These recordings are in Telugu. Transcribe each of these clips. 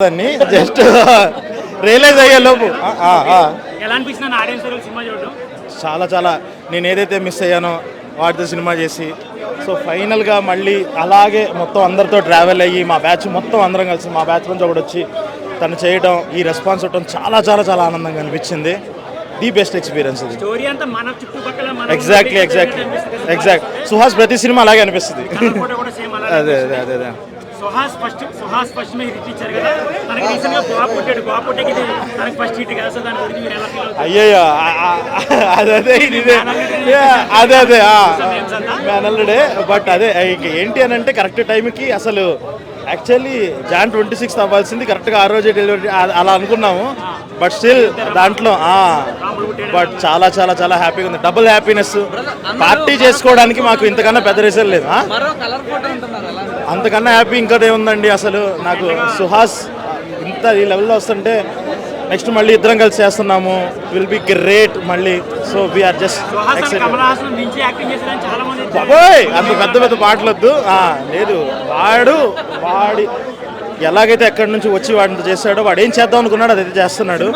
దాన్ని జస్ట్ రియలైజ్ అయ్యే లోపు ఎలా అనిపిస్తుంది ఆడియన్స్ సినిమా చూడడం? చాలా చాలా నేను ఏదైతే మిస్ అయ్యానో వాటితో సినిమా చేసి సో ఫైనల్గా మళ్ళీ అలాగే మొత్తం అందరితో ట్రావెల్ అయ్యి మా బ్యాచ్ మొత్తం అందరం కలిసి మా బ్యాచ్ నుంచి ఒకటి వచ్చి తను చేయడం ఈ రెస్పాన్స్ ఇవ్వడం చాలా చాలా చాలా ఆనందంగా అనిపించింది. ది బెస్ట్ ఎక్స్పీరియన్స్ ఇది. స్టోరీ అంతా మన చుట్టుపక్కల ఎగ్జాక్ట్ సుహాస్ ప్రతి సినిమా అలాగే అనిపిస్తుంది. అదే అదే అదే అదే సుహాస్ ఫస్ట్ మీద హిట్ ఇచ్చారు కదా, మనకి రీసెంట్ గా బాపుట్టేకి మనకి ఫస్ట్ హిట్ కదా, సో దాని గురించి మీరు ఎలా ఫీల్ అవుతారు? అయ్యయ్యో అదే ఇదే అదే అదే మేనల్లుడే. బట్ అదే ఏంటి అని అంటే కరెక్ట్ టైంకి అసలు యాక్చువల్లీ Jan 26 అవ్వాల్సింది కరెక్ట్గా ఆ రోజే డెలివరీ అలా అనుకున్నాము. బట్ స్టిల్ దాంట్లో బట్ చాలా చాలా చాలా హ్యాపీగా ఉంది. Double happiness. పార్టీ చేసుకోవడానికి మాకు ఇంతకన్నా పెద్ద రీజన్ లేదు. అంతకన్నా హ్యాపీ ఇంకోటి ఏముందండి అసలు నాకు. సుహాస్ ఇంత ఈ లెవెల్లో వస్తుంటే నెక్స్ట్ మళ్ళీ ఇద్దరం కలిసి చేస్తున్నాము. విల్ బి గ్రేట్ మళ్ళీ. సో వీఆర్ జస్ట్ బాబోయ్ అంత పెద్ద పెద్ద పాటలు వద్దు. లేదు వాడి ఎలాగైతే ఎక్కడి నుంచి వచ్చి వాడిని చేస్తాడో వాడు ఏం చేద్దాం అనుకున్నాడు అదైతే చేస్తున్నాడు.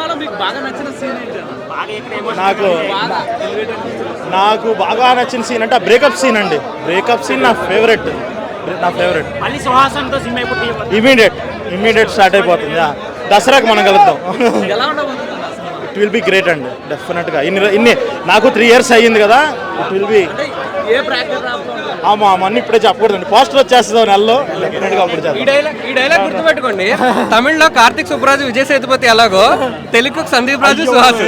నాకు బాగా నచ్చిన సీన్ అంటే బ్రేకప్ సీన్ అండి. బ్రేకప్ సీన్ నా ఫేవరెట్. ఇమీడియట్ స్టార్ట్ అయిపోతుంది. దసరాకి మనం కలుద్దాం. ఇట్ విల్ బి గ్రేట్ అండి డెఫినెట్గా. ఇన్ని నాకు 3 years అయ్యింది కదా. ఇట్ విల్ బి అన్నీ ఇప్పుడే చెప్పకూడదండి. పోస్టర్ వచ్చేస్తుంది నెలలో డెఫినెట్గా అప్పుడు చేస్తాం. ఈ డైలాగ్ గుర్తుపెట్టుకోండి. తమిళ్లో కార్తిక్ సుబ్బరాజు విజయ్ సేతుపతి ఎలాగో తెలుగు సందీప్ రాజు సుహాస్.